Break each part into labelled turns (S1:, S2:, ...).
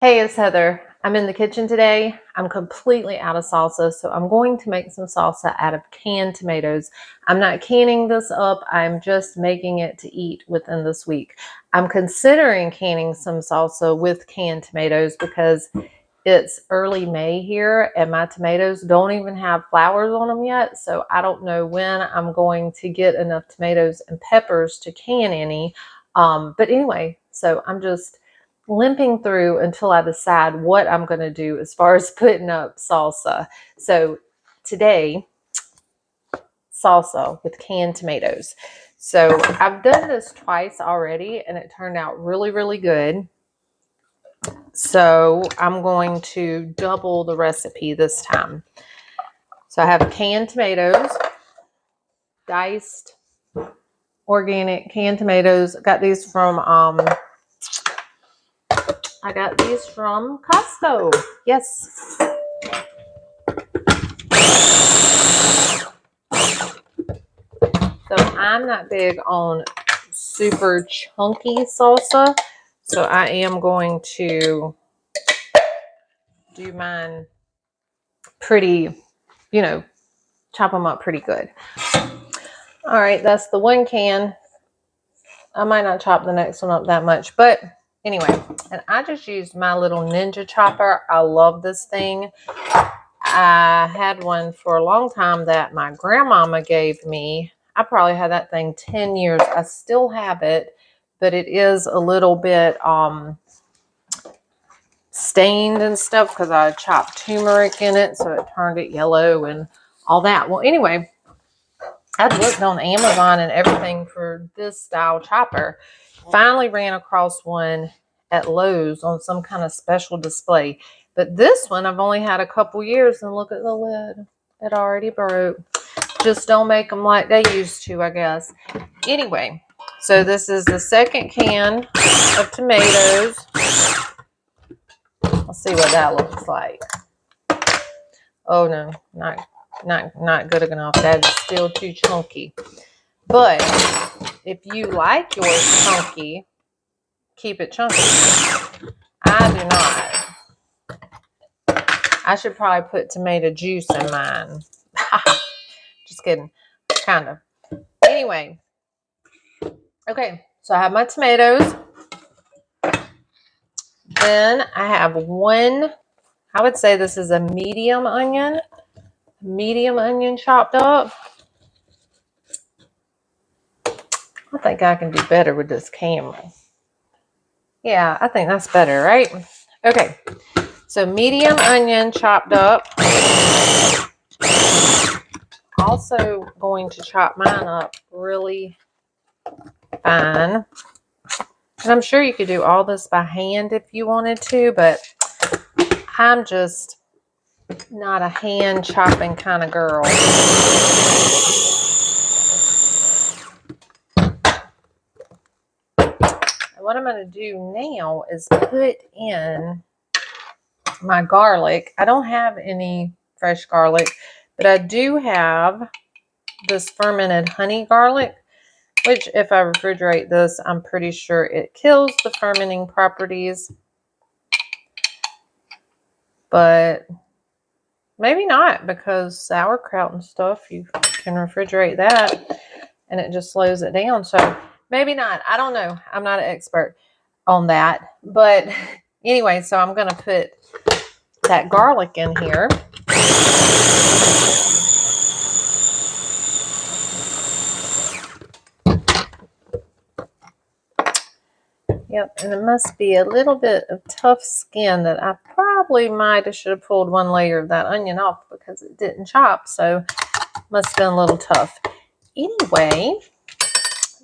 S1: Hey, it's Heather. I'm in the kitchen today. I'm completely out of salsa, so I'm going to make some salsa out of canned tomatoes. I'm not canning this up. I'm just making it to eat within this week. I'm considering canning some salsa with canned tomatoes because it's early May here and my tomatoes don't even have flowers on them yet. So I don't know when I'm going to get enough tomatoes and peppers to can any. But anyway, so I'm just limping through until I decide what I'm going to do as far as putting up salsa. So today, salsa with canned tomatoes. So I've done this twice already and it turned out really, really good. So I'm going to double the recipe this time. So I have canned tomatoes, diced organic canned tomatoes. Got these from Costco. Yes. So I'm not big on super chunky salsa. So I am going to do mine pretty, chop them up pretty good. All right, that's the one can. I might not chop the next one up that much, but anyway, and I just used my little Ninja chopper. I love this thing. I had one for a long time that my grandmama gave me. I probably had that thing 10 years. I still have it, but it is a little bit stained and stuff because I chopped turmeric in it, so it turned it yellow and all that. Well, anyway, I'd looked on Amazon and everything for this style chopper. Finally ran across one at Lowe's on some kind of special display. But this one I've only had a couple years, and look at the lid. It already broke. Just don't make them like they used to, I guess. Anyway, so this is the second can of tomatoes. Let's see what that looks like. Oh no, not good enough. That is still too chunky. But if you like yours chunky, keep it chunky. I do not. I should probably put tomato juice in mine. Just kidding. Kind of. Anyway. Okay, so I have my tomatoes. Then I have one, I would say this is a medium onion. Medium onion chopped up. I think I can do better with this camera. Yeah, I think that's better, right? Okay, so medium onion chopped up. Also going to chop mine up really fine. And I'm sure you could do all this by hand if you wanted to, but I'm just not a hand chopping kind of girl. What I'm going to do now is put in my garlic. I don't have any fresh garlic, but I do have this fermented honey garlic, which if I refrigerate this, I'm pretty sure it kills the fermenting properties. But maybe not, because sauerkraut and stuff, you can refrigerate that and it just slows it down. So maybe not. I don't know. I'm not an expert on that. But anyway, so I'm going to put that garlic in here. Yep, and it must be a little bit of tough skin that I probably should have pulled one layer of that onion off because it didn't chop, so must have been a little tough. Anyway,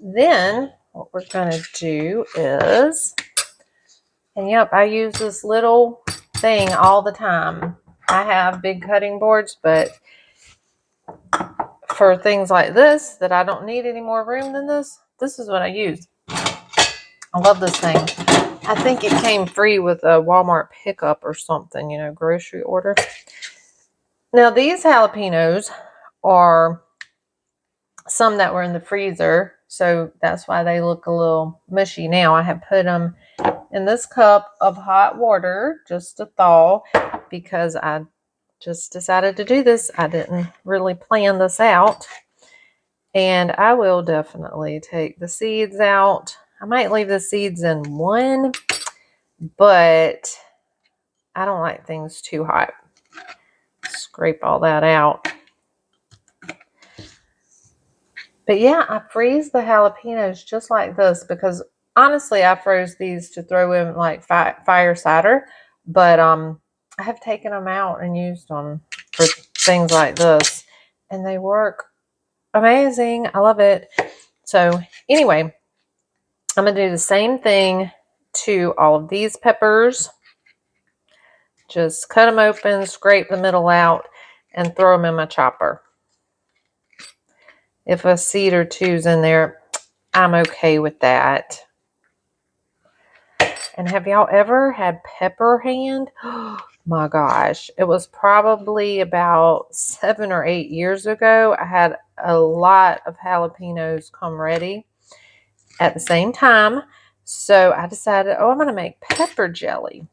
S1: then what we're going to do is, and yep, I use this little thing all the time. I have big cutting boards, but for things like this that I don't need any more room than this is what I use. I love this thing. I think it came free with a Walmart pickup or something, grocery order. Now, these jalapenos are some that were in the freezer So that's why they look a little mushy. Now I have put them in this cup of hot water just to thaw because I just decided to do this. I didn't really plan this out. And I will definitely take the seeds out. I might leave the seeds in one, but I don't like things too hot. Scrape all that out. But yeah, I freeze the jalapenos just like this because honestly, I froze these to throw in like fire cider, but I have taken them out and used them for things like this, and they work amazing. I love it. So anyway, I'm going to do the same thing to all of these peppers. Just cut them open, scrape the middle out, and throw them in my chopper. If a seed or two's in there, I'm okay with that. And have y'all ever had pepper hand? Oh my gosh. It was probably about 7 or 8 years ago. I had a lot of jalapenos come ready at the same time. So I decided, oh, I'm going to make pepper jelly.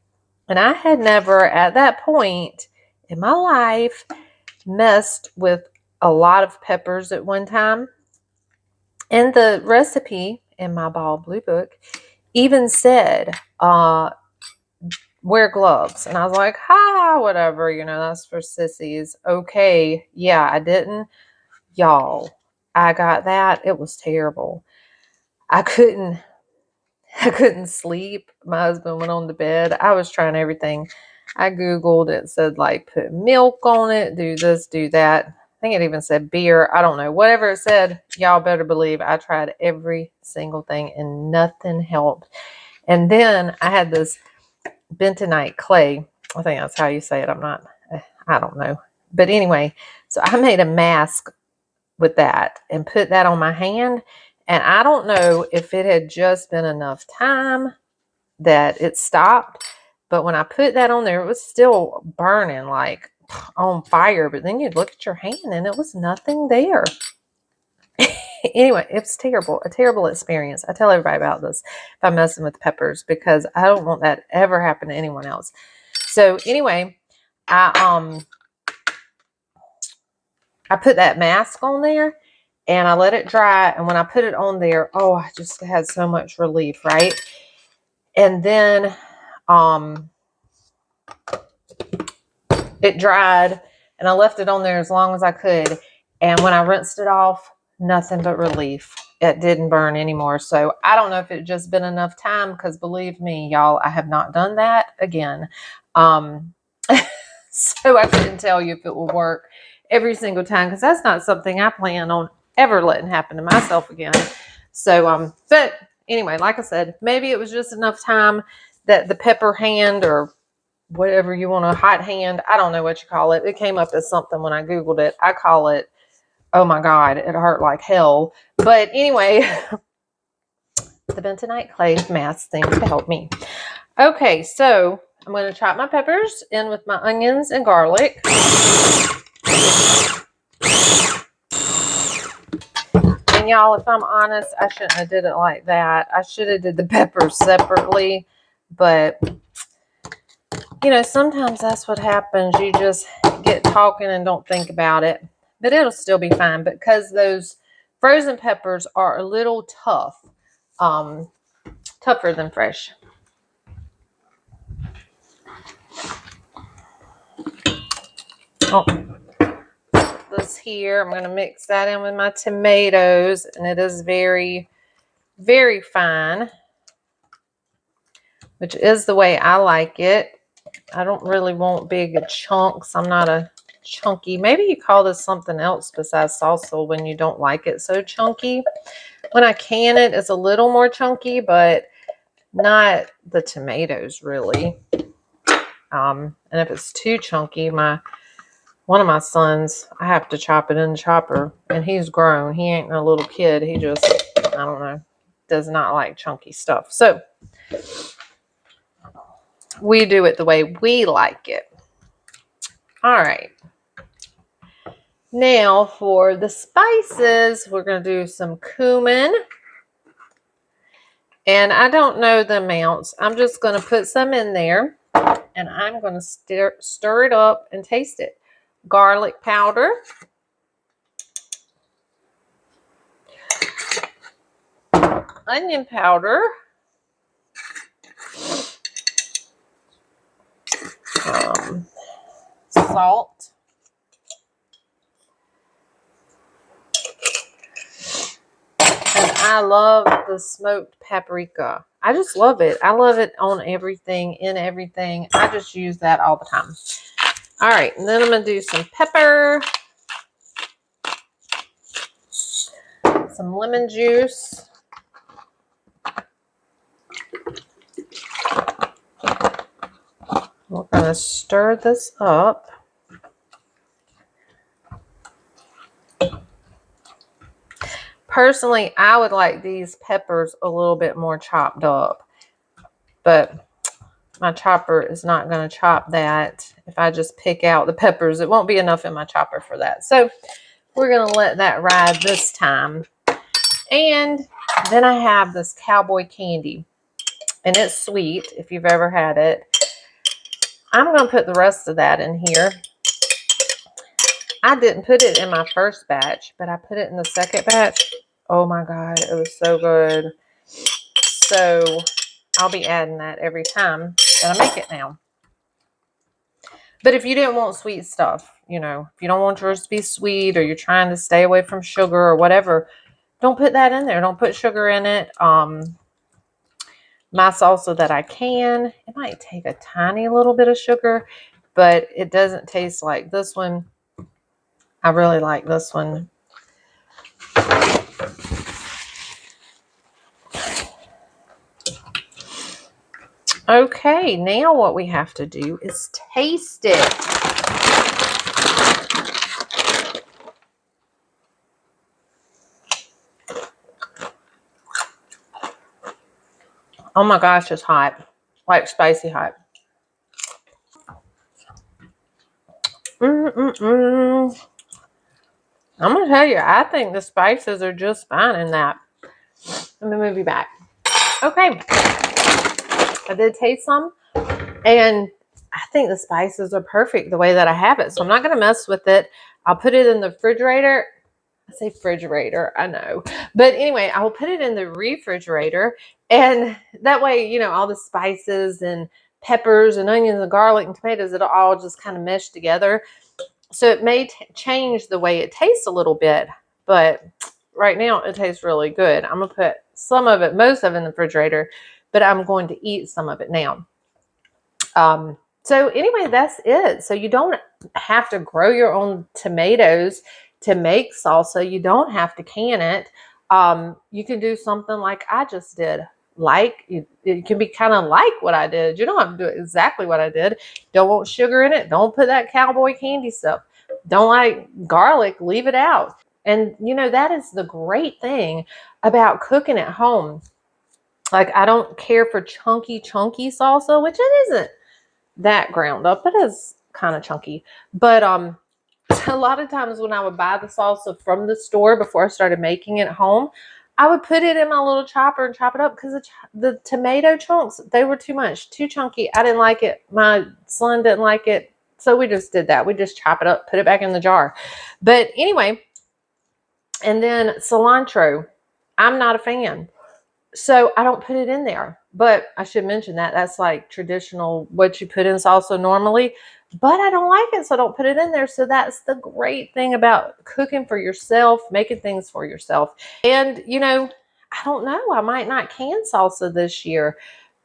S1: And I had never at that point in my life messed with a lot of peppers at one time. And the recipe in my Ball Blue Book even said, wear gloves. And I was like, whatever, that's for sissies. Okay. Yeah, I didn't. Y'all, I got that. It was terrible. I couldn't sleep. My husband went on to bed. I was trying everything. I Googled it, said like put milk on it, do this, do that. I think it even said beer. I don't know. Whatever it said, y'all better believe I tried every single thing and nothing helped. And then I had this bentonite clay. I think that's how you say it. I don't know. But anyway, so I made a mask with that and put that on my hand. And I don't know if it had just been enough time that it stopped. But when I put that on there, it was still burning like on fire. But then you'd look at your hand and it was nothing there. Anyway, it's terrible. A terrible experience. I tell everybody about this if I'm messing with peppers because I don't want that to ever happen to anyone else. So anyway, I put that mask on there and I let it dry. And when I put it on there, oh, I just had so much relief, right? And then it dried and I left it on there as long as I could. And when I rinsed it off, nothing but relief. It didn't burn anymore. So I don't know if it just been enough time because believe me, y'all, I have not done that again. So I couldn't tell you if it will work every single time because that's not something I plan on ever letting happen to myself again. So, but anyway, like I said, maybe it was just enough time that the pepper hand or whatever you want, a hot hand, I don't know what you call it. It came up as something when I Googled it. I call it, oh my God, it hurt like hell. But anyway, the bentonite clay mask seemed to help me. Okay, so I'm going to chop my peppers in with my onions and garlic. And y'all, if I'm honest, I shouldn't have did it like that. I should have did the peppers separately, but sometimes that's what happens. You just get talking and don't think about it, but it'll still be fine because those frozen peppers are a little tough, tougher than fresh. Oh, this here, I'm going to mix that in with my tomatoes, and it is very, very fine, which is the way I like it. I don't really want big chunks. I'm not a chunky. Maybe you call this something else besides salsa when you don't like it so chunky. When I can it, it's a little more chunky, but not the tomatoes really. And if it's too chunky, one of my sons, I have to chop it in the chopper, and he's grown. He ain't no little kid. He just, I don't know, does not like chunky stuff. So we do it the way we like it. All right. Now for the spices, we're going to do some cumin. And I don't know the amounts. I'm just going to put some in there. And I'm going to stir it up and taste it. Garlic powder. Onion powder. Salt. And I love the smoked paprika. I just love it. I love it on everything, in everything. I just use that all the time. All right, and then I'm going to do some pepper. Some lemon juice. We're going to stir this up. Personally, I would like these peppers a little bit more chopped up, but my chopper is not going to chop that. If I just pick out the peppers, it won't be enough in my chopper for that. So we're going to let that ride this time. And then I have this cowboy candy, and it's sweet if you've ever had it. I'm going to put the rest of that in here. I didn't put it in my first batch, but I put it in the second batch. Oh my God, it was so good. So I'll be adding that every time that I make it now. But if you didn't want sweet stuff, you know, if you don't want yours to be sweet or you're trying to stay away from sugar or whatever, don't put that in there. Don't put sugar in it. My salsa that I can, it might take a tiny little bit of sugar, but it doesn't taste like this one. I really like this one. Okay, now what we have to do is taste it. Oh my gosh, it's hot. Like spicy hot. I'm going to tell you, I think the spices are just fine in that. Let me move you back. Okay. I did taste some, and I think the spices are perfect the way that I have it. So I'm not going to mess with it. I'll put it in the refrigerator. I say refrigerator, I know. But anyway, I will put it in the refrigerator. And that way, you know, all the spices and peppers and onions and garlic and tomatoes, it'll all just kind of mesh together. So it may change the way it tastes a little bit. But right now, it tastes really good. I'm going to put some of it, most of it in the refrigerator. But I'm going to eat some of it now. So anyway, that's it. So you don't have to grow your own tomatoes to make salsa. You don't have to can it. You can do something like I just did. It can be kind of like what I did. You don't have to do exactly what I did. Don't want sugar in it. Don't put that cowboy candy stuff. Don't like garlic. Leave it out. And you know, that is the great thing about cooking at home. Like, I don't care for chunky salsa, which it isn't that ground up. It is kind of chunky. But a lot of times when I would buy the salsa from the store before I started making it at home, I would put it in my little chopper and chop it up because the tomato chunks, they were too much, too chunky. I didn't like it. My son didn't like it. So we just did that. We just chop it up, put it back in the jar. But anyway, and then cilantro, I'm not a fan. So I don't put it in there. But I should mention that that's like traditional, what you put in salsa normally. But I don't like it, so I don't put it in there. So that's the great thing about cooking for yourself, making things for yourself. And, you know, I don't know. I might not can salsa this year.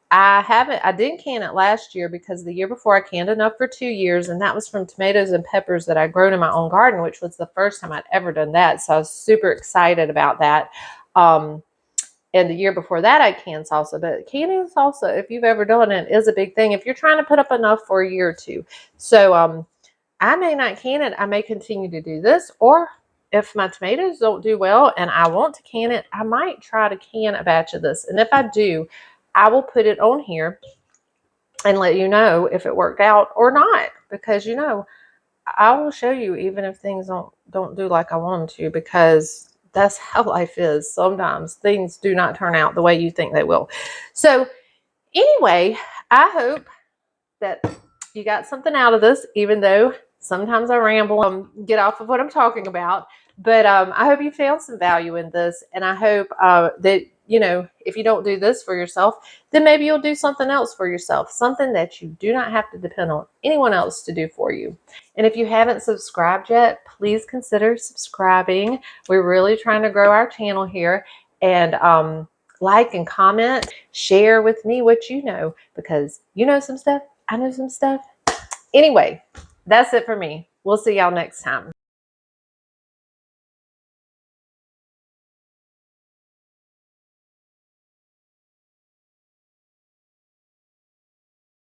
S1: I didn't can it last year because the year before I canned enough for 2 years, and that was from tomatoes and peppers that I grown in my own garden, which was the first time I'd ever done that. So I was super excited about that. And the year before that, I canned salsa. But canning salsa, if you've ever done it, is a big thing if you're trying to put up enough for a year or two. So I may not can it. I may continue to do this. Or if my tomatoes don't do well and I want to can it, I might try to can a batch of this. And if I do, I will put it on here and let you know if it worked out or not. Because, you know, I will show you even if things don't do like I want them to, because that's how life is. Sometimes things do not turn out the way you think they will. So anyway, I hope that you got something out of this, even though sometimes I ramble and get off of what I'm talking about. But I hope you found some value in this. And I hope that, you know, if you don't do this for yourself, then maybe you'll do something else for yourself, something that you do not have to depend on anyone else to do for you. And if you haven't subscribed yet, please consider subscribing. We're really trying to grow our channel here. And like and comment, share with me what you know, because you know some stuff, I know some stuff. Anyway, that's it for me. We'll see y'all next time.